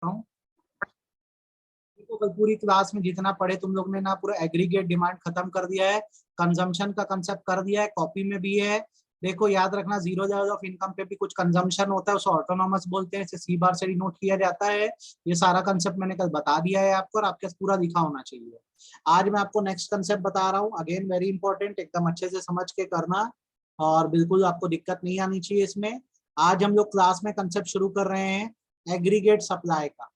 करता हूँ। तो कल पूरी क्लास में जितना पढ़े तुम लोग ने ना, पूरा एग्रीगेट डिमांड खत्म कर दिया है, कंजम्पशन का कंसेप्ट कर दिया है, कॉपी में भी है। देखो याद रखना, जीरो लेवल ऑफ इनकम पे भी कुछ कंजम्पशन होता है, उसे ऑटोनॉमस बोलते हैं, इसे सी बार से डिनोट किया जाता है। ये सारा कंसेप्ट मैंने कल बता दिया है आपको, और आपके पूरा लिखा होना चाहिए। आज मैं आपको नेक्स्ट कंसेप्ट बता रहा हूँ, अगेन वेरी इंपॉर्टेंट, एकदम अच्छे से समझ के करना, और बिल्कुल आपको दिक्कत नहीं आनी चाहिए इसमें। आज हम लोग क्लास में कंसेप्ट शुरू कर रहे हैं एग्रीगेट सप्लाई का।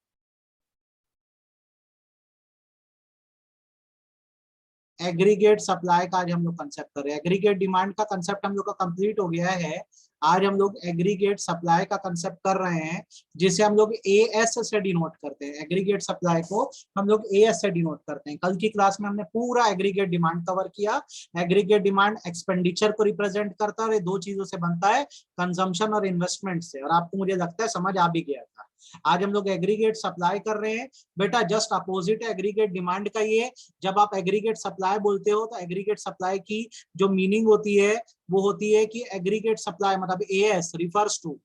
एग्रीगेट सप्लाई का आज हम लोग कंसेप्ट कर रहे हैं। एग्रीगेट डिमांड का कंसेप्ट हम लोग का कंप्लीट हो गया है। आज हम लोग एग्रीगेट सप्लाई का कंसेप्ट कर रहे हैं, जिसे हम लोग एएस से डिनोट करते हैं। एग्रीगेट सप्लाई को हम लोग एएस से डिनोट करते हैं। कल की क्लास में हमने पूरा एग्रीगेट डिमांड कवर किया। एग्रीगेट डिमांड एक्सपेंडिचर को रिप्रेजेंट करता है, और ये दो चीजों से बनता है, कंजम्पशन और इन्वेस्टमेंट से, और आपको मुझे लगता है समझ आ भी गया था। आज हम लोग एग्रीगेट सप्लाई कर रहे हैं। बेटा जस्ट अपोजिट है एग्रीगेट डिमांड का ये। जब आप एग्रीगेट सप्लाई बोलते हो तो एग्रीगेट सप्लाई की जो मीनिंग होती है वो होती है कि एग्रीगेट सप्लाई मतलब AS refers to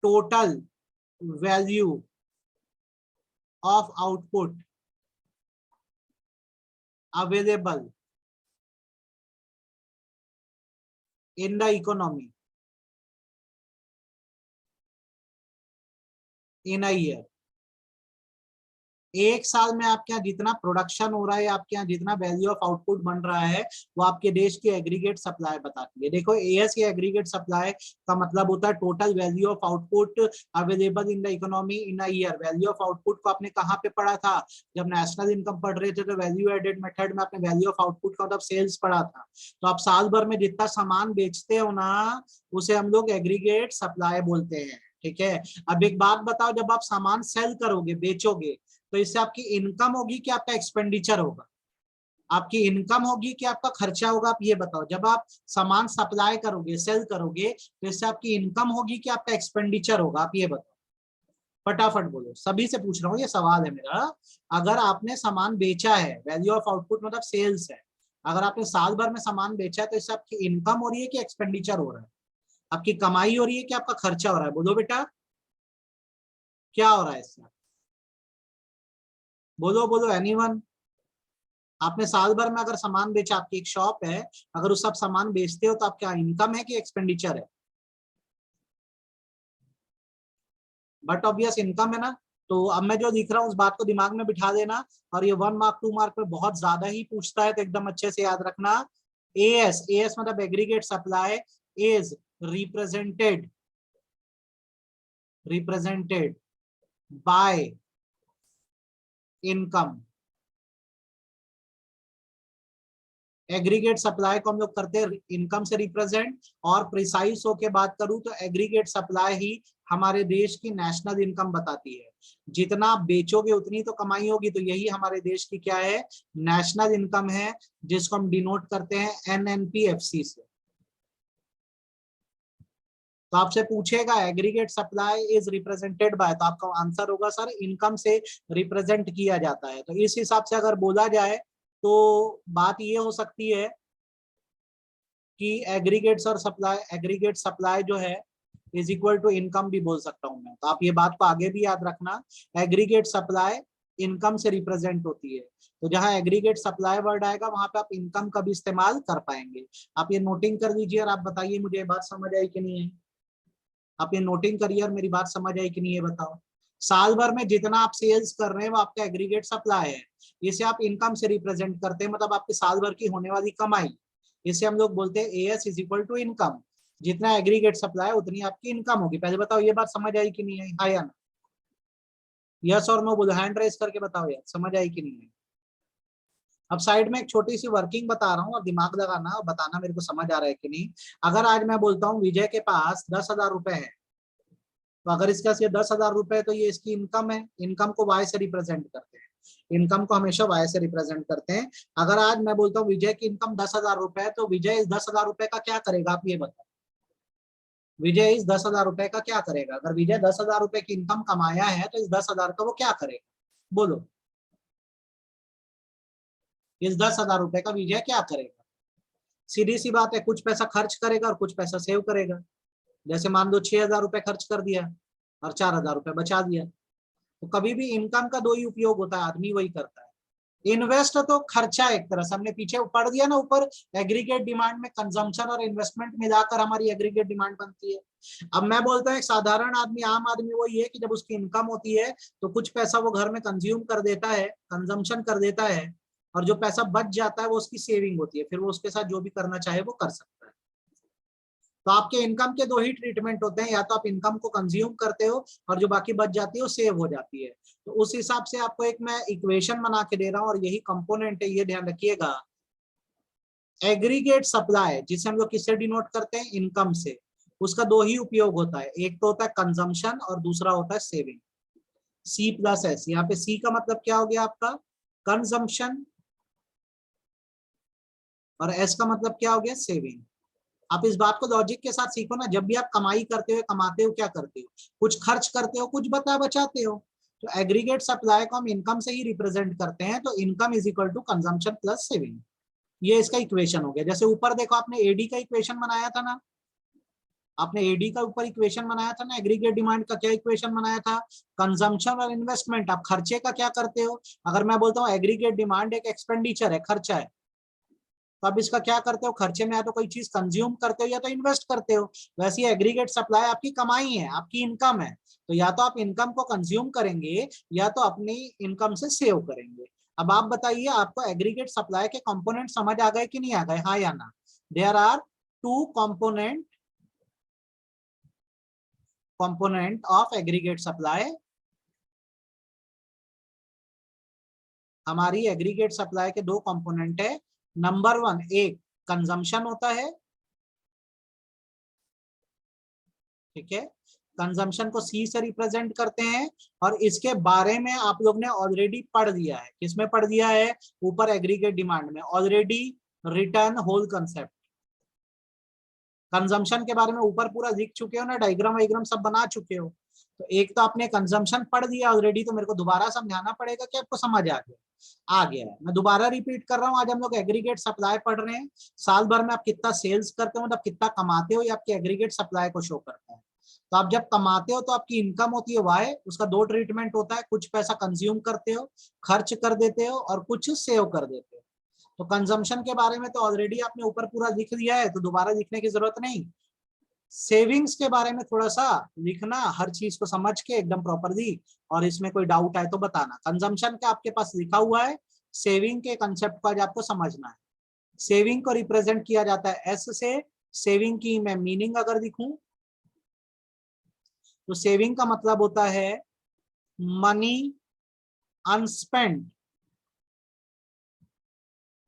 total value of output available in the economy in a year. एक साल में आपके यहाँ जितना प्रोडक्शन हो रहा है, आपके यहाँ जितना वैल्यू ऑफ आउटपुट बन रहा है, वो आपके देश की एग्रीगेट सप्लाई बताती है। देखो एएस की एग्रीगेट सप्लाई का मतलब होता है total value of output available in the economy in a year. Value of output को आपने कहाँ पे पढ़ा था? जब नेशनल इनकम पढ़ रहे थे तो वैल्यू एडेड मेथड में आपने वैल्यू ऑफ आउटपुट का मतलब सेल्स पढ़ा था। तो आप साल भर में जितना सामान बेचते हो ना, उसे हम लोग एग्रीगेट सप्लाई बोलते हैं। ठीक है, अब एक बात बताओ, जब आप सामान सेल करोगे, बेचोगे, तो इससे आपकी इनकम होगी कि आपका एक्सपेंडिचर होगा? आपकी इनकम होगी कि आपका खर्चा होगा? आप ये बताओ। जब आप सामान सप्लाई करोगे, सेल करोगे, तो इससे आपकी इनकम होगी कि आपका एक्सपेंडिचर होगा? आप ये बताओ, फटाफट बोलो। सभी से पूछ रहा हूँ, ये सवाल है मेरा। अगर आपने सामान बेचा है, वैल्यू ऑफ आउटपुट मतलब सेल्स है, अगर आपने साल भर में सामान बेचा है, तो इससे आपकी इनकम हो रही है कि एक्सपेंडिचर हो रहा है? आपकी कमाई हो रही है कि आपका खर्चा हो रहा है? बोलो बेटा, क्या हो रहा है इससे? बोलो बोलो, एनीवन? आपने साल भर में अगर सामान बेचा, आपकी एक शॉप है, अगर उस सब सामान बेचते हो, तो आपका इनकम है कि एक्सपेंडिचर है? बट ऑब्वियस इनकम है ना। तो अब मैं जो लिख रहा हूँ उस बात को दिमाग में बिठा देना। और ये 1 मार्क 2 मार्क पे बहुत ज्यादा ही पूछता है, तो एकदम अच्छे से याद रखना। एएस, एएस मतलब aggregate supply is represented represented by income. Aggregate supply को हम लोग करते हैं इनकम से रिप्रेजेंट, और प्रिसाइज होके बात करूं तो एग्रीगेट सप्लाई ही हमारे देश की नेशनल इनकम बताती है। जितना आप बेचोगे उतनी तो कमाई होगी, तो यही हमारे देश की क्या है? नेशनल इनकम है, जिसको हम डिनोट करते हैं एनएनपीएफसी से। तो आपसे पूछेगा aggregate supply is represented by, तो आपका आंसर होगा सर इनकम से रिप्रेजेंट किया जाता है। तो इस हिसाब से अगर बोला जाए तो बात ये हो सकती है कि एग्रीगेट्स और सप्लाई, एग्रीगेट सप्लाई जो है इज इक्वल टू इनकम भी बोल सकता हूं मैं। तो आप ये बात को आगे भी याद रखना, एग्रीगेट सप्लाई इनकम से रिप्रेजेंट होती है। तो जहां एग्रीगेट सप्लाई वर्ड आएगा वहां पे आप इनकम का भी इस्तेमाल कर पाएंगे। आप ये नोटिंग कर लीजिए, और आप बताइए मुझे ये बात समझ आई कि नहीं है? आप ये नोटिंग करिए, और मेरी बात समझ आई कि नहीं है बताओ। साल भर में जितना आप सेल्स कर रहे हैं वो आपका एग्रीगेट सप्लाई है। इसे आप इनकम से रिप्रेजेंट करते हैं, मतलब आपके साल भर की होने वाली कमाई। इसे हम लोग बोलते हैं AS is equal to income. जितना एग्रीगेट सप्लाई उतनी आपकी इनकम होगी। पहले बताओ ये बात समझ आई कि नहीं आई? हाँ या ना? यस और नो बोलो, हैंड रेस करके बताओ यार, समझ आई कि नहीं आई? अब साइड में एक छोटी सी वर्किंग बता रहा हूँ, और दिमाग लगाना और बताना मेरे को समझ आ रहा है कि नहीं। अगर आज मैं बोलता हूँ विजय के पास 10,000 रुपए है, तो अगर इसका ये 10,000 रुपए है, तो ये इसकी इनकम है। इनकम को वाई से रिप्रेजेंट करते हैं, इनकम को हमेशा वाई से रिप्रेजेंट करते हैं। अगर आज मैं बोलता हूँ विजय की इनकम 10,000 रुपए है, तो विजय इस 10,000 रुपए का क्या करेगा? आप ये बताओ, विजय इस 10,000 रुपए का क्या करेगा? अगर विजय 10,000 रुपए की इनकम कमाया है, तो इस 10,000 का वो क्या करेगा? बोलो, इस 10,000 रुपए का विजय क्या करेगा? सीधी सी बात है, कुछ पैसा खर्च करेगा और कुछ पैसा सेव करेगा। जैसे मान लो 6,000 रुपए खर्च कर दिया, और 4,000 रुपए बचा दिया। तो कभी भी इनकम का दो ही उपयोग होता है, आदमी वही करता है। इन्वेस्ट तो खर्चा एक तरह से हमने पीछे पढ़ दिया ना ऊपर, एग्रीगेट डिमांड में कंजम्पशन और इन्वेस्टमेंट मिलाकर हमारी एग्रीगेट डिमांड बनती है। अब मैं बोलता हूँ एक साधारण आदमी, आम आदमी वही है कि जब उसकी इनकम होती है तो कुछ पैसा वो घर में कंज्यूम कर देता है, कंजम्पशन कर देता है, और जो पैसा बच जाता है वो उसकी सेविंग होती है, फिर वो उसके साथ जो भी करना चाहे वो कर सकता है। तो आपके इनकम के दो ही ट्रीटमेंट होते हैं, या तो आप इनकम को कंज्यूम करते हो और जो बाकी बच जाती है वो सेव हो जाती है। तो उस हिसाब से आपको एक मैं इक्वेशन बना के दे रहा हूं और यही कंपोनेंट है, ये ध्यान रखिएगा। एग्रीगेट सप्लाई जिसे हम लोग किससे डिनोट करते हैं, इनकम से, उसका दो ही उपयोग होता है, एक तो होता है कंजम्पशन और दूसरा होता है सेविंग। सी प्लस एस, यहाँ पे सी का मतलब क्या हो गया आपका, कंजम्पशन, और एस का मतलब क्या हो गया, सेविंग। आप इस बात को लॉजिक के साथ सीखो ना, जब भी आप कमाई करते हो, कमाते हो, क्या करते हो, कुछ खर्च करते हो, कुछ बचाते हो। तो एग्रीगेट सप्लाई को हम इनकम से ही रिप्रेजेंट करते हैं, तो income is equal to consumption plus saving. ये इसका इक्वेशन हो गया। जैसे ऊपर देखो आपने एडी का इक्वेशन बनाया था ना, आपने एडी का ऊपर इक्वेशन बनाया था ना, एग्रीगेट डिमांड का क्या इक्वेशन बनाया था, कंजम्पशन और इन्वेस्टमेंट। आप खर्चे का क्या करते हो, अगर मैं बोलता हूँ एग्रीगेट डिमांड एक एक्सपेंडिचर है, खर्चा है, तो आप इसका क्या करते हो, खर्चे में या तो कोई चीज कंज्यूम करते हो या तो इन्वेस्ट करते हो। वैसे एग्रीगेट सप्लाई आपकी कमाई है, आपकी इनकम है, तो या तो आप इनकम को कंज्यूम करेंगे या तो अपनी इनकम से सेव करेंगे। अब आप बताइए, आपको एग्रीगेट सप्लाई के कंपोनेंट समझ आ गए कि नहीं आ गए, हाँ या ना। There are two component of aggregate supply. हमारी एग्रीगेट सप्लाई के दो कंपोनेंट है। नंबर वन, एक कंजम्पशन होता है, ठीक है, कंजम्पशन को सी से रिप्रेजेंट करते हैं, और इसके बारे में आप लोग ने ऑलरेडी पढ़ दिया है। किसमें पढ़ दिया है, ऊपर एग्रीगेट डिमांड में already return whole concept. Consumption के बारे में ऊपर पूरा लिख चुके हो ना, डायग्राम वाइग्राम सब बना चुके हो। तो एक तो आपने कंजम्पशन पढ़ दिया ऑलरेडी, तो मेरे को दोबारा समझाना पड़ेगा कि आपको समझ आ गया है। मैं दोबारा रिपीट कर रहा हूँ, आज हम लोग एग्रीगेट सप्लाई पढ़ रहे हैं। साल भर में आप कितना सेल्स करते हो, मतलब कितना कमाते हो, ये आपकी एग्रीगेट सप्लाई को शो करता है। तो आप जब कमाते हो तो आपकी इनकम होती है वाई, उसका दो ट्रीटमेंट होता है, कुछ पैसा कंज्यूम करते हो, खर्च कर देते हो, और कुछ सेव कर देते हो। तो कंजम्पशन के बारे में तो ऑलरेडी आपने ऊपर पूरा लिख दिया है, तो दोबारा लिखने की जरूरत नहीं। सेविंग्स के बारे में थोड़ा सा लिखना, हर चीज को समझ के एकदम प्रॉपरली, और इसमें कोई डाउट आए तो बताना। कंजम्पशन का आपके पास लिखा हुआ है, सेविंग के कंसेप्ट को आज आपको समझना है। सेविंग को रिप्रेजेंट किया जाता है एस से। सेविंग की मैं मीनिंग अगर लिखूं तो सेविंग का मतलब होता है मनी अनस्पेंड,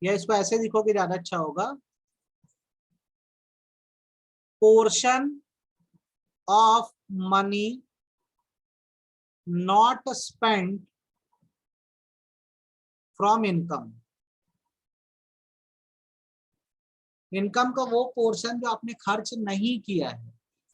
या इसको ऐसे लिखोगे ज्यादा अच्छा होगा, portion of money not spend from income. Income का वो पोर्शन जो आपने खर्च नहीं किया है,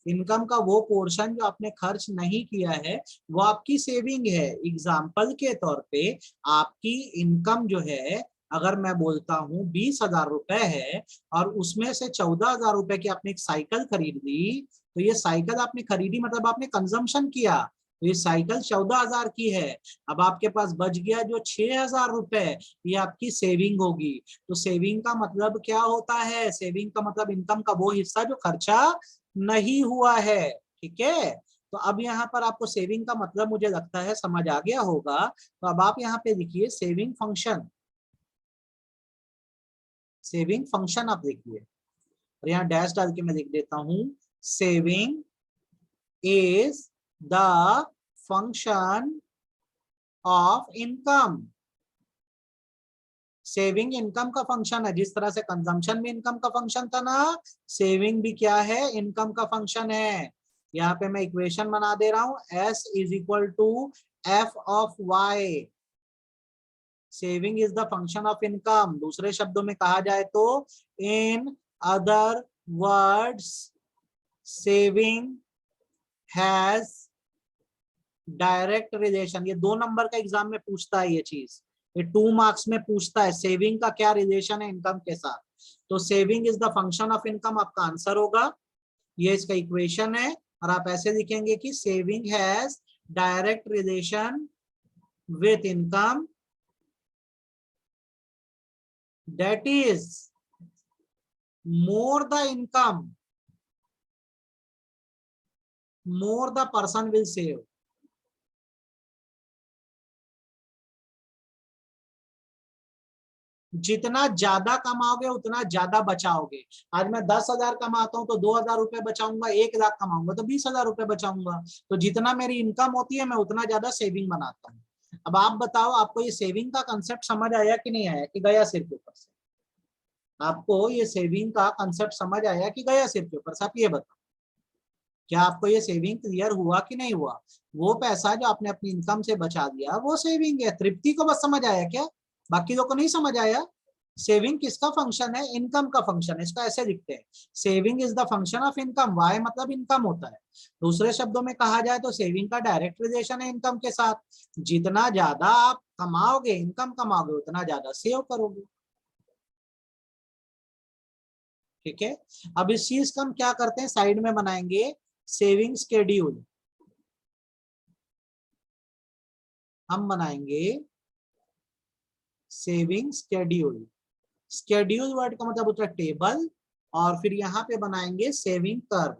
इनकम का वो पोर्शन जो आपने खर्च नहीं किया है, वो आपकी सेविंग है। एग्जाम्पल के तौर पे आपकी इनकम जो है, अगर मैं बोलता हूँ 20,000 रुपए है, और उसमें से 14,000 रुपए की आपने एक साइकिल खरीद ली, तो ये साइकिल आपने खरीदी मतलब आपने कंजम्पशन किया, तो ये साइकिल 14,000 की है। अब आपके पास बच गया जो 6,000 रुपए, ये आपकी सेविंग होगी। तो सेविंग का मतलब क्या होता है, सेविंग का मतलब इनकम का वो हिस्सा जो खर्चा नहीं हुआ है, ठीक है। तो अब यहाँ पर आपको सेविंग का मतलब मुझे लगता है समझ आ गया होगा। तो अब आप यहाँ पे लिखिए सेविंग फंक्शन, सेविंग फंक्शन आप लिखिए, और यहाँ डैश डाल के मैं लिख देता हूं, saving is the function of income. Saving income का फंक्शन है, जिस तरह से कंजम्पशन भी इनकम का फंक्शन था ना, सेविंग भी क्या है, इनकम का फंक्शन है। यहाँ पे मैं इक्वेशन बना दे रहा हूं, S is equal to F of Y. Saving is the function of income, दूसरे शब्दों में कहा जाए तो, in other words, saving has direct relation. ये 2 नंबर का एग्जाम में पूछता है ये चीज, ये 2 मार्क्स में पूछता है, सेविंग का क्या रिलेशन है इनकम के साथ। तो saving is the function of income आपका आंसर होगा, ये इसका इक्वेशन है। और आप ऐसे लिखेंगे कि saving has direct relation with income, that is more the income, more the person will save. जितना ज्यादा कमाओगे उतना ज्यादा बचाओगे। आज मैं 10,000 कमाता हूं तो 2,000 रुपए बचाऊंगा, 1,00,000 कमाऊंगा तो 20,000 रुपए बचाऊंगा। तो जितना मेरी इनकम होती है मैं उतना ज्यादा सेविंग बनाता हूँ। अब आप बताओ, आपको ये सेविंग का कंसेप्ट समझ आया कि नहीं आया, कि गया सिर के ऊपर से? आपको ये सेविंग का कंसेप्ट समझ आया कि गया सिर के ऊपर से? आप ये बताओ, क्या आपको ये सेविंग क्लियर हुआ कि नहीं हुआ? वो पैसा जो आपने अपनी इनकम से बचा दिया वो सेविंग है। तृप्ति को बस समझ आया क्या? बाकी लोगों को नहीं समझ आया? सेविंग किसका फंक्शन है? इनकम का फंक्शन है। इसको ऐसे लिखते हैं, saving is the function of income. Y मतलब इनकम होता है। दूसरे शब्दों में कहा जाए तो सेविंग का डायरेक्ट रिलेशन है इनकम के साथ। जितना ज्यादा आप कमाओगे, इनकम कमाओगे, उतना ज्यादा सेव करोगे। ठीक है, अब इस चीज का हम क्या करते हैं, साइड में बनाएंगे सेविंग स्केड्यूल। हम बनाएंगे सेविंग स्केड्यूल। स्केड्यूल वर्ड का मतलब होता है टेबल, और फिर यहां पे बनाएंगे सेविंग कर्व।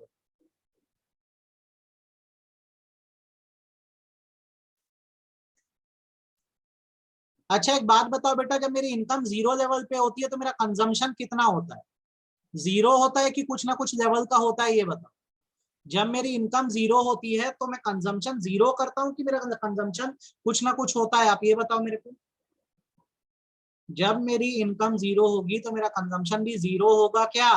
अच्छा एक बात बताओ बेटा, जब मेरी इनकम जीरो लेवल पे होती है तो मेरा कंजम्पशन कितना होता है? जीरो होता है कि कुछ ना कुछ लेवल का होता है, ये बताओ। जब मेरी इनकम जीरो होती है तो मैं कंजम्पशन जीरो करता हूँ कि मेरा कंजम्पशन कुछ ना कुछ होता है? आप ये बताओ मेरे को। जब मेरी इनकम जीरो होगी तो मेरा कंजम्पशन भी जीरो होगा क्या?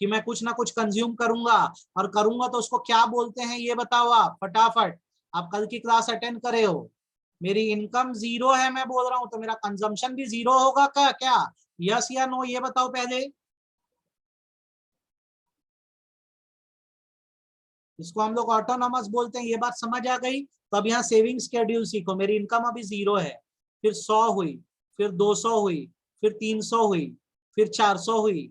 कि मैं कुछ ना कुछ कंज्यूम करूंगा, और करूंगा तो उसको क्या बोलते हैं ये बताओ आप फटाफट। आप कल की क्लास अटेंड करे हो। मेरी इनकम जीरो है मैं बोल रहा हूं, तो मेरा कंजम्पशन भी जीरो होगा क्या? क्या यस या नो ये बताओ पहले। इसको हम लोग ऑटोनॉमस बोलते हैं। ये बात समझ आ गई? तो अब यहाँ सेविंग स्केड्यूल सीखो। मेरी इनकम अभी जीरो है, फिर 100 हुई, फिर 200 हुई, फिर 300 हुई, फिर 400 हुई,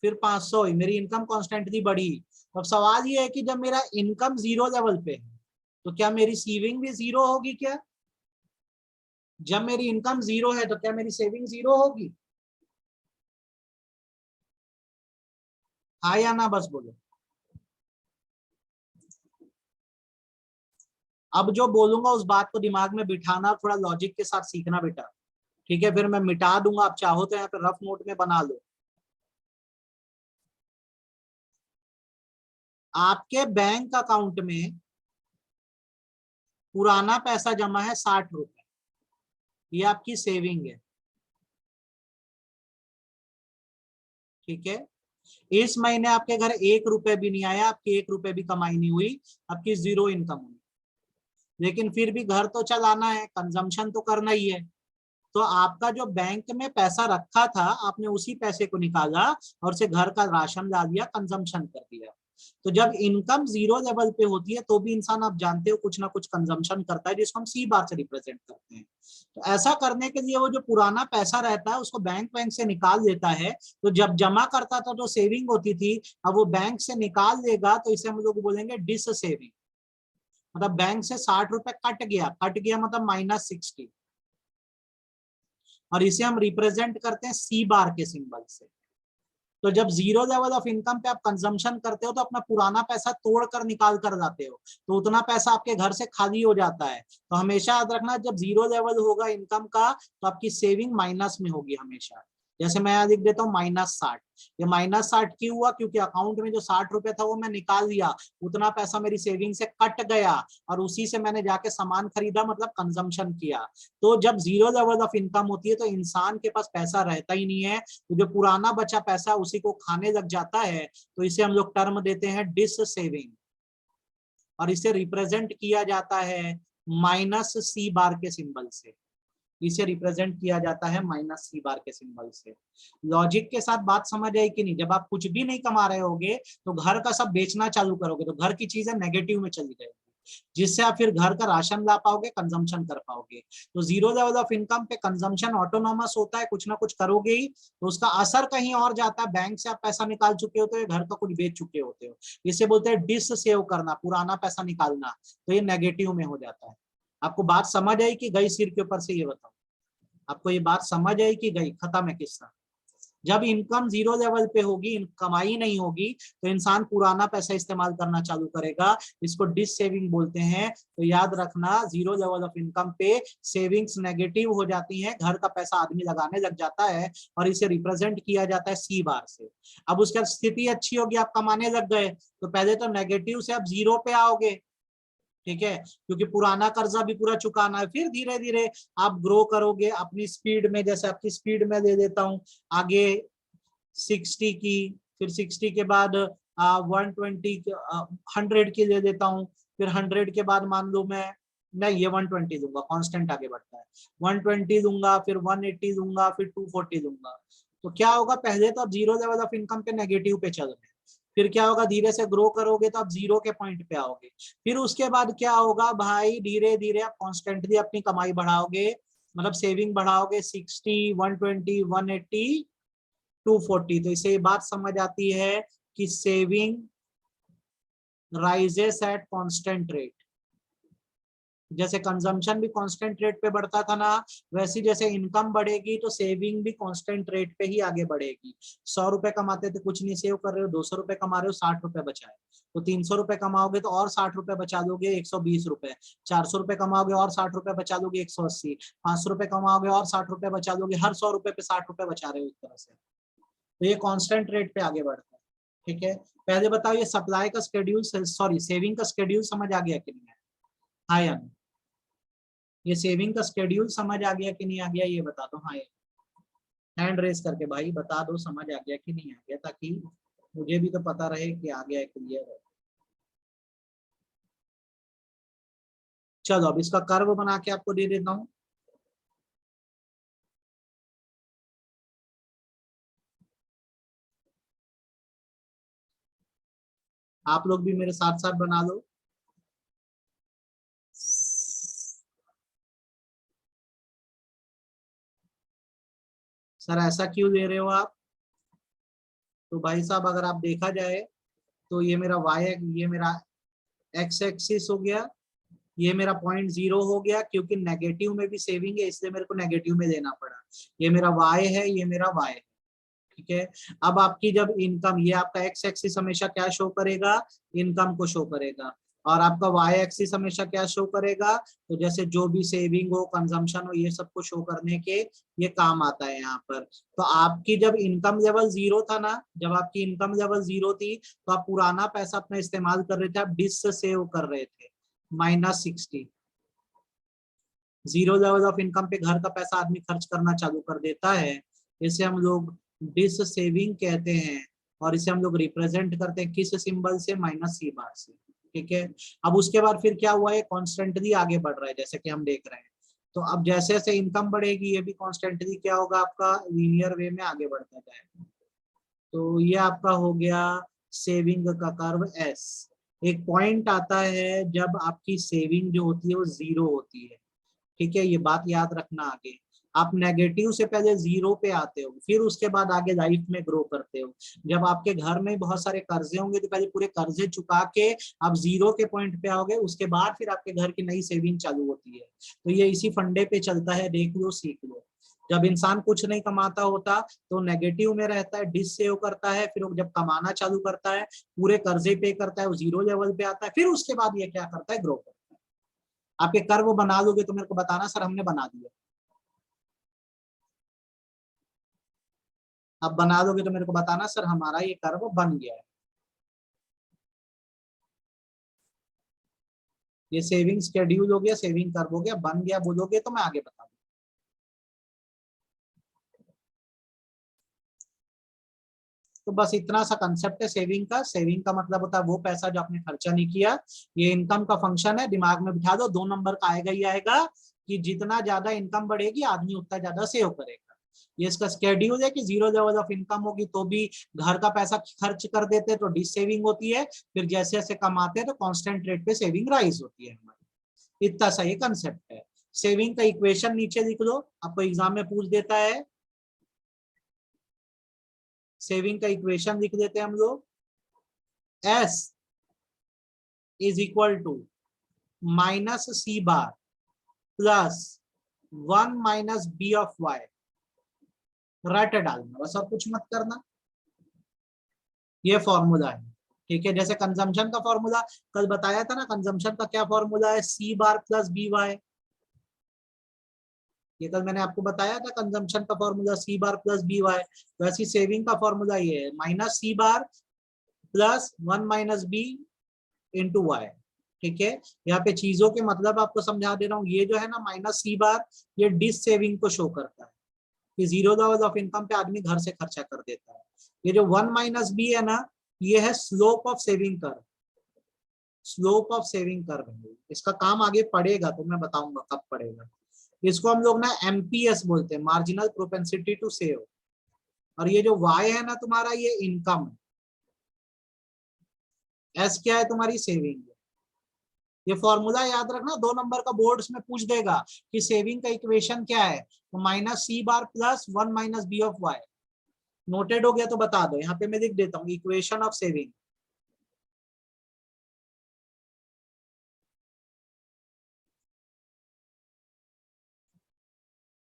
फिर 500 हुई। मेरी इनकम कॉन्स्टेंटली बढ़ी। अब सवाल ये है कि जब मेरा इनकम जीरो लेवल पे है तो क्या मेरी सेविंग भी जीरो होगी क्या? जब मेरी इनकम जीरो है तो क्या मेरी सेविंग जीरो होगी? हाँ या ना बस बोलो। अब जो बोलूंगा उस बात को दिमाग में बिठाना, थोड़ा लॉजिक के साथ सीखना बेटा। ठीक है, फिर मैं मिटा दूंगा, आप चाहो तो यहाँ पे रफ नोट में बना लो। आपके बैंक अकाउंट में पुराना पैसा जमा है 60 रुपए, ये आपकी सेविंग है। ठीक है, इस महीने आपके घर 1 रुपए भी नहीं आया, आपकी 1 रुपए भी कमाई नहीं हुई, आपकी जीरो इनकम हुई। लेकिन फिर भी घर तो चलाना है, कंजम्पशन तो करना ही है। तो आपका जो बैंक में पैसा रखा था, आपने उसी पैसे को निकाला और उसे घर का राशन ला दिया, कंजम्पशन कर दिया। तो जब इनकम जीरो लेवल पे होती है तो भी इंसान, आप जानते हो, कुछ ना कुछ कंजम्पशन करता है, जिसको हम सी बार से रिप्रेजेंट करते हैं। तो ऐसा करने के लिए वो जो पुराना पैसा रहता है उसको बैंक से निकाल देता है। तो जब जमा करता था तो सेविंग होती थी, अब वो बैंक से निकाल देगा तो इसे हम लोग बोलेंगे डिस सेविंग। मतलब बैंक से 60 रुपए कट गया, कट गया मतलब -60। और इसे हम रिप्रेजेंट करते हैं सी बार के सिंबल से। तो जब जीरो लेवल ऑफ इनकम पे आप कंजम्पशन करते हो तो अपना पुराना पैसा तोड़ कर निकाल कर जाते हो, तो उतना पैसा आपके घर से खाली हो जाता है। तो हमेशा याद रखना, जब जीरो लेवल होगा इनकम का तो आपकी सेविंग माइनस में होगी हमेशा। जैसे मैं यहाँ लिख देता हूँ -60। ये -60 क्यों हुआ? क्योंकि अकाउंट में जो 60 रुपए था वो मैं निकाल दिया, उतना पैसा मेरी सेविंग से कट गया, और उसी से मैंने जाके सामान खरीदा, मतलब कंजम्पशन किया। तो जब जीरो लेवल ऑफ इनकम होती है तो इंसान के पास पैसा रहता ही नहीं है, तो जो पुराना बचा पैसा उसी को खाने लग जाता है। तो इसे हम लोग टर्म देते हैं डिस सेविंग, और इसे रिप्रेजेंट किया जाता है -सी बार के सिंबल से। इसे रिप्रेजेंट किया जाता है -सी बार के सिंबल से। लॉजिक के साथ बात समझ आई कि नहीं? जब आप कुछ भी नहीं कमा रहे होगे तो घर का सब बेचना चालू करोगे तो घर की चीजें नेगेटिव में चली जाएगी। जिससे आप फिर घर का राशन ला पाओगे, कंजम्पशन कर पाओगे। तो जीरो लेवल ऑफ इनकम पे कंजम्पशन ऑटोनॉमस होता है, कुछ ना कुछ करोगे ही, तो उसका असर कहीं और जाता है। बैंक से आप पैसा निकाल चुके होते हो, घर का कुछ बेच चुके होते हो, इसे बोलते हैं डिस सेव करना, पुराना पैसा निकालना, तो ये नेगेटिव में हो जाता है। आपको बात समझ आई कि गई सिर के ऊपर से? ये बताओ, आपको ये बात समझ आई कि गई? खत्म है किस्सा। जब इनकम जीरो लेवल पे होगी, कमाई नहीं होगी, तो इंसान पुराना पैसा इस्तेमाल करना चालू करेगा, इसको डिस सेविंग बोलते हैं। तो याद रखना, जीरो लेवल ऑफ इनकम पे सेविंग्स नेगेटिव हो जाती हैं, घर का पैसा आदमी लगाने लग जाता है, और इसे रिप्रेजेंट किया जाता है सी बार से। अब उसकी स्थिति अच्छी होगी, आप कमाने लग गए, तो पहले तो नेगेटिव से आप जीरो पे आओगे, ठीक है, क्योंकि पुराना कर्जा भी पूरा चुकाना है। फिर धीरे धीरे आप ग्रो करोगे अपनी स्पीड में, जैसे आपकी स्पीड में दे देता हूँ आगे 60 की, फिर 60 के बाद 120 100 की दे देता हूँ, फिर 100 के बाद मान लो मैं नहीं, ये 120 दूंगा, कांस्टेंट आगे बढ़ता है, 120 दूंगा, फिर 180 दूंगा, फिर 240 दूंगा। तो क्या होगा, पहले तो आप जीरो लेवल ऑफ इनकम पे नेगेटिव पे चल रहे हैं, फिर क्या होगा, धीरे से ग्रो करोगे तो आप जीरो के पॉइंट पे आओगे। फिर उसके बाद क्या होगा भाई, धीरे धीरे आप कॉन्स्टेंटली अपनी कमाई बढ़ाओगे, मतलब सेविंग बढ़ाओगे, 60, 120, 180, 240। तो इसे ये बात समझ आती है कि saving rises at constant rate. जैसे कंजम्पशन भी कांस्टेंट रेट पे बढ़ता था ना, वैसी जैसे इनकम बढ़ेगी तो सेविंग भी कांस्टेंट रेट पे ही आगे बढ़ेगी। 100 रुपए कमाते थे, कुछ नहीं सेव कर रहे हो, 200 रुपए कमा रहे हो, 60 रुपए बचाए, तो 300 रुपए कमाओगे तो और 60 रुपए बचा लोगे, 120 रुपए। 400 रुपए कमाओगे और 60 रुपए बचा लोगे, 180। 500 रुपए कमाओगे और 60 रुपए बचा लोगे, हर 100 रुपए पे 60 रुपए बचा रहे हो, इस तरह से। तो ये कांस्टेंट रेट पे आगे बढ़ता है, ठीक है। पहले बताओ, ये सप्लाई का शेड्यूल, सॉरी सेविंग का शेड्यूल समझ आ गया कि नहीं? हाँ या नहीं? ये सेविंग का शेड्यूल समझ आ गया कि नहीं आ गया, ये बता दो। हाँ, हैंड रेस करके भाई बता दो, समझ आ गया कि नहीं आ गया, ताकि मुझे भी तो पता रहे कि आ गया है, क्लियर है। चलो अब इसका कर्व बना के आपको दे देता हूँ। आप लोग भी मेरे साथ साथ बना लो। सर ऐसा क्यों दे रहे हो आप? तो भाई साहब, अगर आप देखा जाए तो ये मेरा वाई, ये मेरा एक्स एक्सिस हो गया, ये मेरा 0.0 हो गया, क्योंकि नेगेटिव में भी सेविंग है, इसलिए मेरे को नेगेटिव में देना पड़ा। ये मेरा वाई है, ये मेरा वाई है, ठीक है। अब आपकी जब इनकम, ये आपका एक्स एक्सिस हमेशा क्या शो करेगा, इनकम को शो करेगा, और आपका वाई एक्सिस हमेशा क्या शो करेगा, तो जैसे जो भी सेविंग हो, कंजम्पशन हो, ये सब को शो करने के ये काम आता है यहाँ पर। तो आपकी जब इनकम लेवल जीरो था ना, जब आपकी इनकम लेवल जीरो थी, तो आप पुराना पैसा अपना इस्तेमाल कर रहे थे, आप डिस सेव कर रहे थे, -60। जीरो लेवल ऑफ इनकम पे घर का पैसा आदमी खर्च करना चालू कर देता है, इसे हम लोग डिस सेविंग कहते हैं, और इसे हम लोग रिप्रेजेंट करते हैं किस सिंबल से, -C बार से, ठीक है। अब उसके बाद फिर क्या हुआ है, कॉन्स्टेंटली आगे बढ़ रहा है, जैसे कि हम देख रहे हैं। तो अब जैसे जैसे इनकम बढ़ेगी, ये भी कॉन्स्टेंटली क्या होगा, आपका लीनियर वे में आगे बढ़ता जाएगा। तो ये आपका हो गया सेविंग का कर्व एस। एक पॉइंट आता है जब आपकी सेविंग जो होती है वो जीरो होती है, ठीक है, ये बात याद रखना। आगे आप नेगेटिव से पहले जीरो पे आते हो, फिर उसके बाद आगे लाइफ में ग्रो करते हो। जब आपके घर में बहुत सारे कर्जे होंगे, तो पहले पूरे कर्जे चुका के आप जीरो के पॉइंट पे आओगे, उसके बाद फिर आपके घर की नई सेविंग चालू होती है। तो ये इसी फंडे पे चलता है, देख लो सीख लो। जब इंसान कुछ नहीं कमाता होता तो नेगेटिव में रहता है, डिस सेव करता है, फिर जब कमाना चालू करता है, पूरे कर्जे पे करता है, वो जीरो लेवल पे आता है, फिर उसके बाद ये क्या करता है, ग्रो करता है। आपके कर्व बना लोगे तो मेरे को बताना, सर हमने बना दिया। आप बना दोगे तो मेरे को बताना, सर हमारा ये कर्व बन गया है। ये सेविंग शेड्यूल हो गया, सेविंग कर्व हो गया, बन गया बोलोगे तो मैं आगे बता दूँ। तो बस इतना सा कंसेप्ट है सेविंग का। सेविंग का मतलब होता है वो पैसा जो आपने खर्चा नहीं किया। ये इनकम का फंक्शन है, दिमाग में बिठा दो, 2 नंबर का आएगा ही आएगा, कि जितना ज्यादा इनकम बढ़ेगी आदमी उतना ज्यादा सेव करेगा। ये इसका स्केड्यूल है कि जीरो लेवल ऑफ इनकम होगी तो भी घर का पैसा खर्च कर देते हैं तो डिस सेविंग होती है, फिर जैसे जैसे कमाते हैं तो कांस्टेंट रेट पे सेविंग राइज होती है हमारी। इतना सा ये कंसेप्ट है। सेविंग का इक्वेशन नीचे लिख लो, आपको एग्जाम में पूछ देता है। सेविंग का इक्वेशन लिख देते हैं हम लोग, S is equal to minus C bar plus 1 minus B of Y. रट डालना बस, और कुछ मत करना। ये फॉर्मूला है, ठीक है। जैसे कंजम्पशन का फॉर्मूला कल बताया था ना, कंजम्पशन का क्या फॉर्मूला है, C bar plus B Y. ये कल मैंने आपको बताया था, कंजम्पशन का formula C bar plus B Y. वैसे सेविंग का फॉर्मूला ये है, minus C bar plus 1 minus B into Y, ठीक है। यहाँ पे चीजों के मतलब आपको समझा दे रहा हूँ। ये जो है ना माइनस सी बार, ये डिस सेविंग को शो करता है कि जीरो लेवल ऑफ इनकम पे आदमी घर से खर्चा कर देता है। ये जो 1 माइनस बी है ना, ये है slope of saving curve. Slope of saving curve है, इसका काम आगे पड़ेगा तो मैं बताऊंगा कब पड़ेगा। इसको हम लोग ना एमपीएस बोलते हैं, मार्जिनल प्रोपेंसिटी टू सेव। और ये जो वाई है ना तुम्हारा, ये इनकम। एस क्या है तुम्हारी, सेविंग। ये फॉर्मूला याद रखना, 2 नंबर का बोर्ड्स में पूछ देगा कि सेविंग का इक्वेशन क्या है, तो minus C bar plus 1 minus B of Y. Noted हो गया तो बता दो, यहाँ पे मैं लिख देता हूँ इक्वेशन ऑफ सेविंग।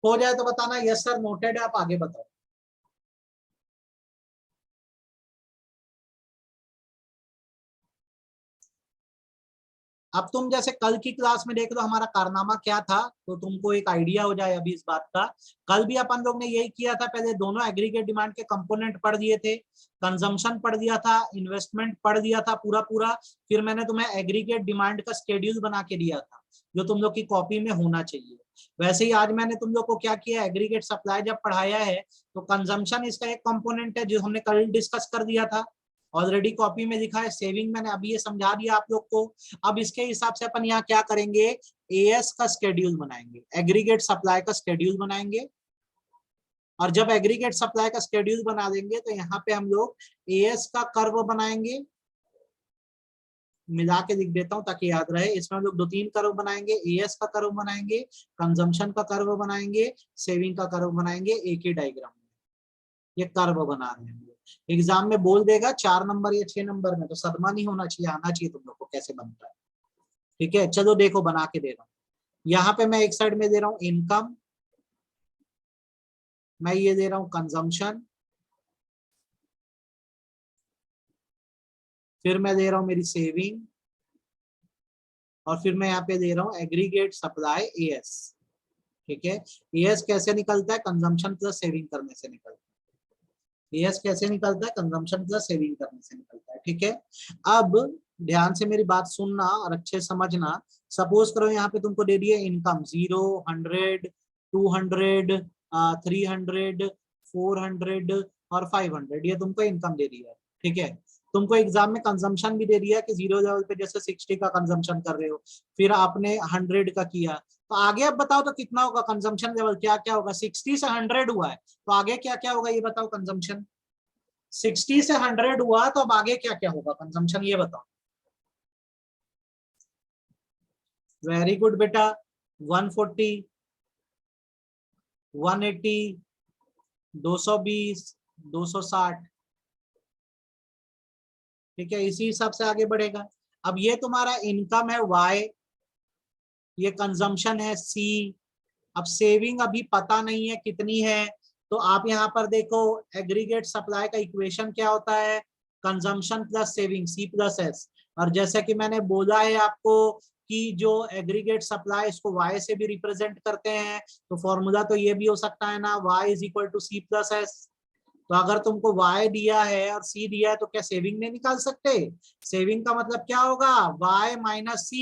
हो जाए तो बताना यस सर नोटेड है, आप आगे बताओ। अब तुम जैसे कल की क्लास में देख लो हमारा कारनामा क्या था, तो तुमको एक आइडिया हो जाए अभी इस बात का। कल भी अपन लोग ने यही किया था, पहले दोनों एग्रीगेट डिमांड के कंपोनेंट पढ़ दिए थे, कंजम्पशन पढ़ दिया था, इन्वेस्टमेंट पढ़ दिया था पूरा पूरा। फिर मैंने तुम्हें एग्रीगेट डिमांड का शेड्यूल बना के दिया था, जो तुम लोग की कॉपी में होना चाहिए। वैसे ही आज मैंने तुम लोग को क्या किया, एग्रीगेट सप्लाई जब पढ़ाया है तो कंजम्पशन इसका एक कंपोनेंट है जो हमने कल डिस्कस कर दिया था, ऑलरेडी कॉपी में लिखा है। सेविंग मैंने अभी ये समझा दिया आप लोग को। अब इसके हिसाब से अपन यहाँ क्या करेंगे, एएस का शेड्यूल बनाएंगे, एग्रीगेट सप्लाई का शेड्यूल बनाएंगे। और जब एग्रीगेट सप्लाई का शेड्यूल बना देंगे तो यहाँ पे हम लोग एएस का कर्व बनाएंगे। मिला के लिख देता हूँ ताकि याद रहे, इसमें हम लोग 2-3 कर्व बनाएंगे, एएस का कर्व बनाएंगे, कंजम्पशन का कर्व बनाएंगे, सेविंग का कर्व बनाएंगे, एक ही डायग्राम में ये कर्व बना रहे हैं। एग्जाम में बोल देगा 4 नंबर या 6 नंबर में, तो सदमा नहीं होना चाहिए, आना चाहिए तुम लोग को कैसे बनता है, ठीक है। चलो देखो बना के दे रहा हूँ। यहाँ पे मैं एक साइड में दे रहा हूँ इनकम, मैं ये दे रहा हूँ कंजम्पशन, फिर मैं दे रहा हूँ मेरी सेविंग, और फिर मैं यहाँ पे दे रहा हूँ एग्रीगेट सप्लाई एएस, ठीक है। एएस कैसे निकलता है, कंजम्पशन प्लस सेविंग करने से निकलता है। एएस कैसे निकलता है, कंजम्पशन प्लस सेविंग करने से निकलता है, ठीक है। अब ध्यान से मेरी बात सुनना और अच्छे समझना। सपोज करो यहाँ पे तुमको दे दिए इनकम 0, 100, 200, 300, 400 और 500, ये तुमको इनकम दे दिया है, ठीक है। तुमको एग्जाम में कंजम्पशन भी दे दिया कि जीरो लेवल पे जैसे 60 का कंजम्पशन कर रहे हो, फिर आपने 100 का किया, तो आगे अब बताओ तो कितना होगा कंजम्पशन लेवल, क्या क्या होगा। 60 से 100 हुआ है तो आगे क्या क्या होगा ये बताओ कंजम्पशन। 60 से 100 हुआ तो अब आगे क्या क्या होगा कंजम्पशन ये बताओ। वेरी गुड बेटा, 140, 180, 220, 260, ठीक है। इसी हिसाब से आगे बढ़ेगा। अब ये तुम्हारा इनकम है Y, ये कंजम्पशन है C। अब सेविंग अभी पता नहीं है कितनी है, तो आप यहाँ पर देखो एग्रीगेट सप्लाई का इक्वेशन क्या होता है, consumption plus saving C plus S। और जैसा कि मैंने बोला है आपको कि जो एग्रीगेट सप्लाई इसको Y से भी रिप्रेजेंट करते हैं, तो फॉर्मूला तो ये भी हो सकता है ना, Y is equal to C plus S। तो अगर तुमको Y दिया है और C दिया है तो क्या सेविंग नहीं निकाल सकते। सेविंग का मतलब क्या होगा, Y minus C,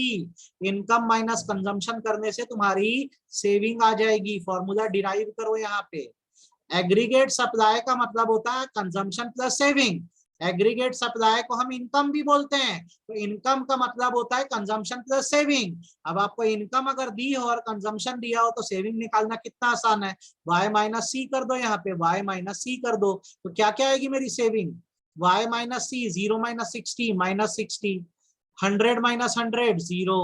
income minus consumption करने से तुम्हारी सेविंग आ जाएगी। फॉर्मूला डिराइव करो यहाँ पे। एग्रीगेट सप्लाई का मतलब होता है consumption plus saving, aggregate supply को हम इनकम भी बोलते हैं। तो इनकम का मतलब होता है कंजम्पशन प्लस सेविंग। अब आपको इनकम अगर दी हो और कंजम्पशन दिया हो तो सेविंग निकालना कितना आसान है, y माइनस सी कर दो, यहाँ पे y माइनस सी कर दो। तो क्या क्या आएगी मेरी सेविंग, y माइनस सी, 0 minus 60 minus 60, 100 minus 100 0,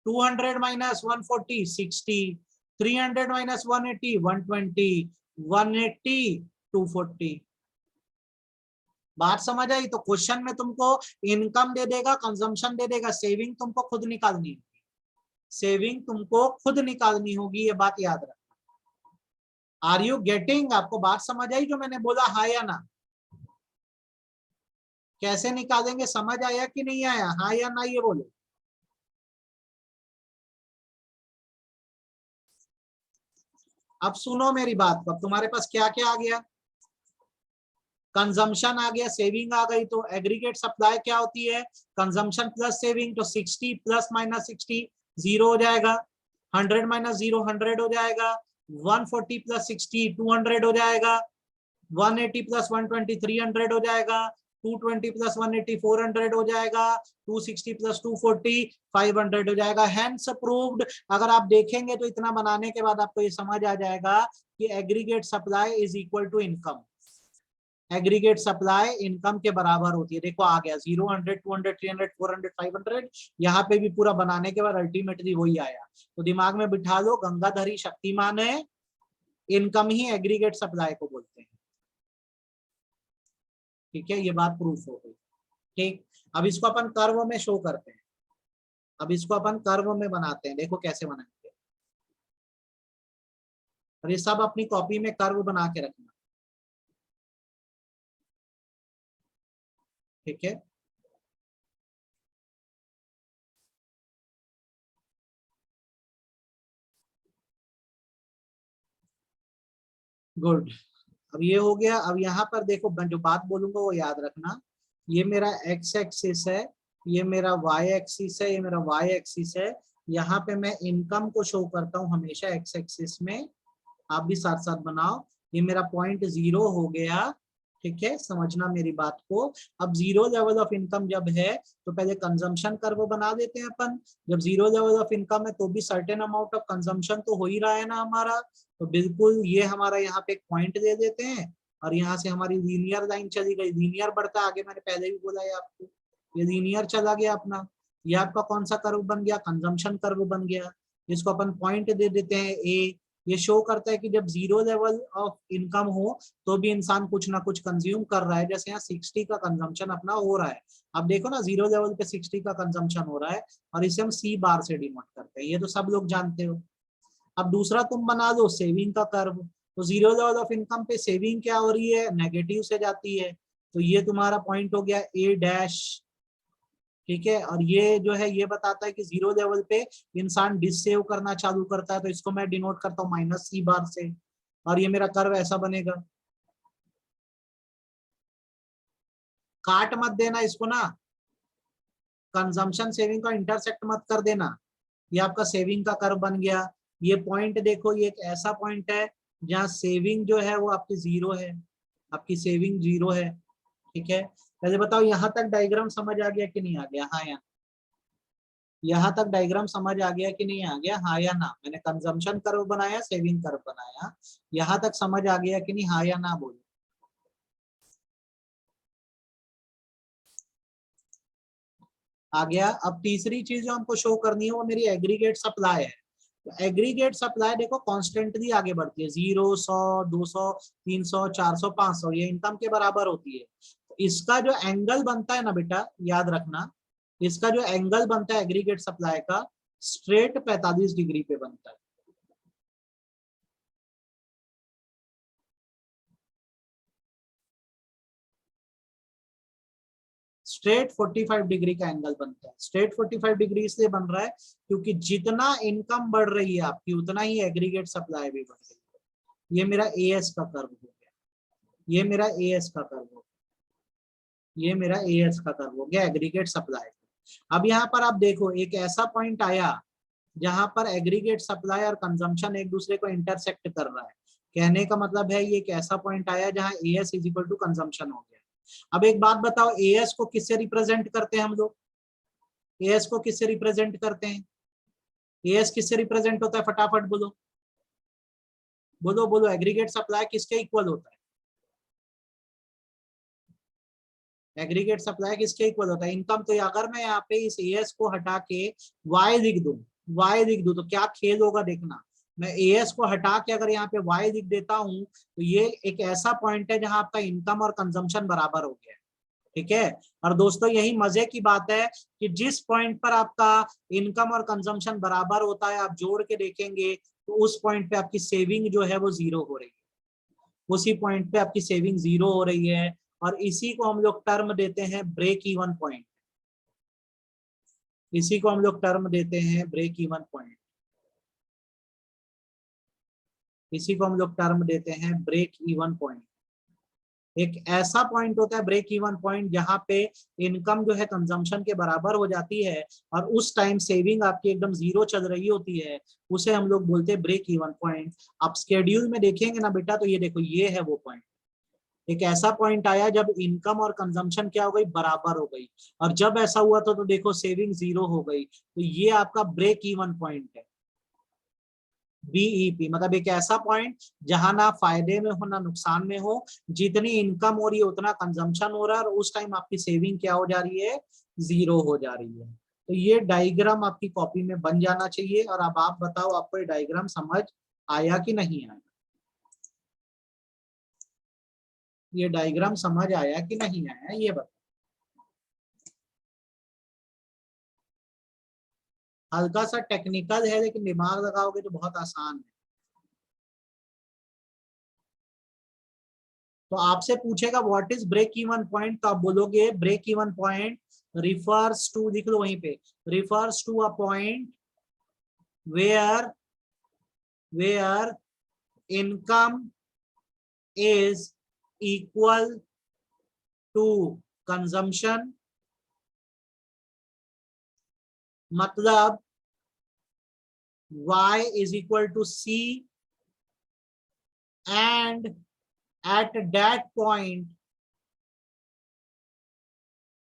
200 minus 140 60, 300 minus 180 120, 180 240। बात समझ आई? तो क्वेश्चन में तुमको इनकम दे देगा, कंजम्पशन दे देगा, सेविंग तुमको खुद निकालनी होगी, सेविंग तुमको खुद निकालनी होगी, ये बात याद रखना। Are you getting? आपको बात समझ आई जो मैंने बोला, हाँ या ना? कैसे निकालेंगे, समझ आया कि नहीं आया, हाँ या ना ये बोलो। अब सुनो मेरी बात को, अब तुम्हारे पास क्या क्या आ गया, कंजम्पशन आ गया, सेविंग आ गई। तो एग्रीगेट सप्लाई क्या होती है, कंजम्पशन प्लस सेविंग। तो 60 प्लस माइनस 60 0 हो जाएगा, 100 माइनस 0 100 हो जाएगा, 140 प्लस 60 200 हो जाएगा, 180 प्लस 120 300 हो जाएगा, 220 प्लस 180 400 हो जाएगा, 260 प्लस 240 500 हो जाएगा। Hence approved. अगर आप देखेंगे तो इतना बनाने के बाद आपको ये समझ आ जाएगा कि aggregate supply is equal to income. Aggregate supply income के बराबर होती है। देखो आ गया 0 100 200 300 400 500, यहाँ पे भी पूरा बनाने के बाद अल्टीमेटली वही आया। तो दिमाग में बिठा लो, गंगाधरी शक्तिमान है, इनकम ही एग्रीगेट सप्लाई को बोलते हैं। ठीक है, ये बात प्रूफ हो गई। ठीक, अब इसको अपन कर्व में शो करते हैं, अब इसको अपन कर्व में बनाते हैं, देखो कैसे बनाएंगे। और ये सब अपनी कॉपी में कर्व बना के रखना। ठीक है, गुड। अब ये हो गया। अब यहाँ पर देखो, मैं जो बात बोलूंगा वो याद रखना। ये मेरा एक्स एक्सिस है, ये मेरा वाई एक्सिस है, ये मेरा वाई एक्सिस है। यहाँ पे मैं इनकम को शो करता हूँ हमेशा एक्स एक्सिस में, आप भी साथ साथ बनाओ। ये मेरा पॉइंट 0 हो गया। ठीक है, समझना मेरी बात को। अब 0 लेवल ऑफ इनकम जब है तो पहले कंजम्पशन कर्व बना देते हैं अपन। जब 0 लेवल ऑफ इनकम है तो भी सर्टेन अमाउंट ऑफ कंजम्पशन तो हो ही रहा है ना हमारा। तो बिल्कुल ये हमारा यहाँ पे एक पॉइंट दे देते हैं, और यहाँ से हमारी लीनियर लाइन चली गई, लीनियर बढ़ता आगे, मैंने पहले भी बोला है आपको, ये लीनियर चला गया अपना। ये आपका कौन सा कर्व बन गया, कंजम्पशन कर्व बन गया। इसको अपन पॉइंट दे देते हैं ए। ये शो करता है कि जब 0 लेवल ऑफ इनकम हो तो भी इंसान कुछ ना कुछ कंज्यूम कर रहा है। जैसे यहाँ 60 का कंजम्पशन अपना हो रहा है, अब देखो ना 0 लेवल पे 60 का कंजम्पशन हो रहा है, और इसे हम सी बार से डिनोट करते हैं, ये तो सब लोग जानते हो। अब दूसरा तुम बना दो सेविंग का कर्व। तो 0 लेवल ऑफ इनकम पे सेविंग क्या हो रही है, नेगेटिव से जाती है। तो ये तुम्हारा पॉइंट हो गया ए डैश। ठीक है, और ये जो है ये बताता है कि 0 लेवल पे इंसान डिस सेव करना चालू करता है, तो इसको मैं डिनोट करता हूँ माइनस सी बार से, और ये मेरा कर्व ऐसा बनेगा। काट मत देना इसको ना, कंजम्पशन सेविंग का इंटरसेक्ट मत कर देना। ये आपका सेविंग का कर्व बन गया। ये पॉइंट देखो, ये एक ऐसा पॉइंट है जहाँ सेविंग जो है वो आपकी 0 है, आपकी सेविंग 0 है। ठीक है, पहले बताओ यहाँ तक डायग्राम समझ आ गया कि नहीं आ गया, हाँ या यहाँ तक डायग्राम समझ आ गया कि नहीं आ गया, हाँ या ना? मैंने कंजम्पशन कर्व बनाया, सेविंग कर्व बनाया, यहाँ तक समझ आ गया कि नहीं, हाँ या ना बोलो। आ गया। अब तीसरी चीज जो हमको शो करनी है वो मेरी एग्रीगेट सप्लाई है। तो एग्रीगेट सप्लाई देखो कॉन्स्टेंटली आगे बढ़ती है, 0 100 200 300 400 500, ये इनकम के बराबर होती है। तो इसका जो एंगल बनता है ना बेटा, याद रखना, इसका जो एंगल बनता है एग्रीगेट सप्लाई का, स्ट्रेट 45 डिग्री पे बनता है। स्ट्रेट 45 डिग्री का एंगल बनता है। स्ट्रेट 45 डिग्री इसलिए बन रहा है क्योंकि जितना इनकम बढ़ रही है आपकी, उतना ही एग्रीगेट सप्लाई भी बढ़ रही है। ये मेरा एएस का कर्व हो गया, ये मेरा एएस का कर्व हो गया, ये मेरा एएस का कर्व हो गया एग्रीगेट सप्लाई। अब यहाँ पर आप देखो एक ऐसा पॉइंट आया जहां पर एग्रीगेट सप्लाई और कंजम्पशन एक दूसरे को इंटरसेक्ट कर रहा है। कहने का मतलब है ये एक ऐसा पॉइंट आया जहां AS is equal to consumption हो गया। अब एक बात बताओ, एएस को किससे रिप्रेजेंट करते हैं हम लोग? एएस को किससे रिप्रेजेंट करते हैं? एएस किससे रिप्रेजेंट होता है? फटाफट बोलो बोलो बोलो। एग्रीगेट सप्लाई किसके इक्वल होता है? एग्रीगेट सप्लाई किसके इक्वल होता है? इनकम। तो अगर मैं यहाँ पे इस एएस को हटा के वाई लिख दूं, वाई लिख दूं, तो क्या खेल होगा देखना। मैं एएस को हटा के अगर यहाँ पे वाई लिख देता हूं, तो ये एक ऐसा पॉइंट है जहां आपका इनकम और कंजम्पशन बराबर हो गया है। ठीक है। और दोस्तों यही मजे की बात है कि जिस पॉइंट पर आपका इनकम और कंजम्पशन बराबर होता है, आप जोड़ के देखेंगे तो उस पॉइंट पे आपकी सेविंग जो है वो जीरो हो रही है। उसी पॉइंट पे आपकी सेविंग जीरो हो रही है, और इसी को हम लोग टर्म देते हैं ब्रेक इवन पॉइंट। इसी को हम लोग टर्म देते हैं ब्रेक इवन पॉइंट। इसी को हम लोग टर्म देते हैं ब्रेक इवन पॉइंट। एक ऐसा पॉइंट होता है ब्रेक इवन पॉइंट जहां पे इनकम जो है कंजम्पशन के बराबर हो जाती है, और उस टाइम सेविंग आपकी एकदम जीरो चल रही होती है। उसे हम लोग बोलते हैं ब्रेक इवन पॉइंट। आप स्केड्यूल में देखेंगे ना बेटा, तो ये देखो, ये है वो पॉइंट। एक ऐसा पॉइंट आया जब इनकम और कंजम्पशन क्या हो गई? बराबर हो गई। और जब ऐसा हुआ तो देखो सेविंग जीरो हो गई। तो ये आपका ब्रेक इवन पॉइंट है। बीईपी मतलब एक ऐसा पॉइंट जहां ना फायदे में हो ना नुकसान में हो। जितनी इनकम हो रही है उतना कंजम्पशन हो रहा है, और उस टाइम आपकी सेविंग क्या हो जा रही है? जीरो हो जा रही है। तो ये डायग्राम आपकी कॉपी में बन जाना चाहिए। और अब आप बताओ, आपको ये डायग्राम समझ आया कि नहीं आया? ये डायग्राम समझ आया कि नहीं आया, ये बताओ। हल्का सा टेक्निकल है, लेकिन दिमाग लगाओगे तो बहुत आसान है। तो आपसे पूछेगा what is break even point, तो आप बोलोगे break even point refers to, लिख लो वहीं पे, refers to a point where where income is equal to consumption. मतलब y is equal to c, and at that point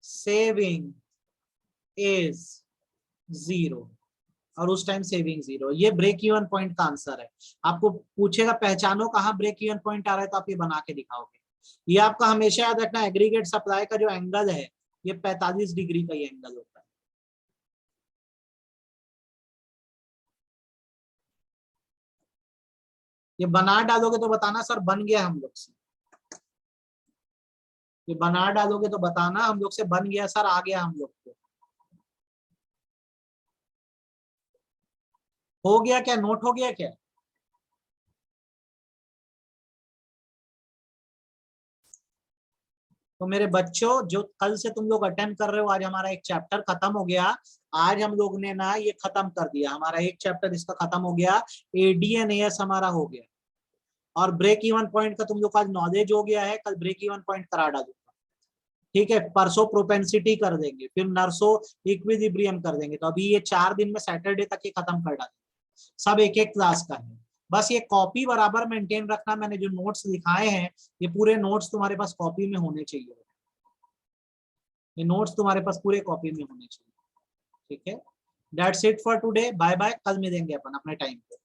saving is zero, और उस टाइम सेविंग जीरो। ये break even point का answer है। आपको पूछेगा पहचानो कहाँ ब्रेक इवन पॉइंट आ रहा है, तो आप ये बना के दिखाओगे। ये आपका हमेशा याद रखना, एग्रीगेट सप्लाई का जो एंगल है ये 45 डिग्री का ही एंगल होता है। ये बना डालोगे तो बताना सर बन गया हम लोग से। ये बना डालोगे तो बताना हम लोग से बन गया सर, आ गया हम लोग को। हो गया क्या? नोट हो गया क्या? तो मेरे बच्चों, जो कल से तुम लोग अटेंड कर रहे हो, आज हमारा एक चैप्टर खत्म हो गया। आज हम लोग ने ना ये खत्म कर दिया, हमारा एक चैप्टर इसका खत्म हो गया। एडीएनएस हमारा हो गया, और ब्रेक इवन पॉइंट का तुम लोग का आज नॉलेज हो गया है। कल ब्रेक इवन पॉइंट करा डालूंगा। ठीक है, परसों प्रोपेंसिटी कर देंगे, फिर नर्सों इक्विलिब्रियम कर देंगे। तो अभी ये 4 दिन में सैटरडे तक ये खत्म कर डालेंगे। सब एक एक क्लास का है। बस ये कॉपी बराबर मेंटेन रखना। मैंने जो नोट्स लिखाए हैं, ये पूरे नोट्स तुम्हारे पास कॉपी में होने चाहिए। ये नोट्स तुम्हारे पास पूरे कॉपी में होने चाहिए। ठीक है, that's it for today. Bye bye, कल मिलेंगे अपन अपने टाइम पे।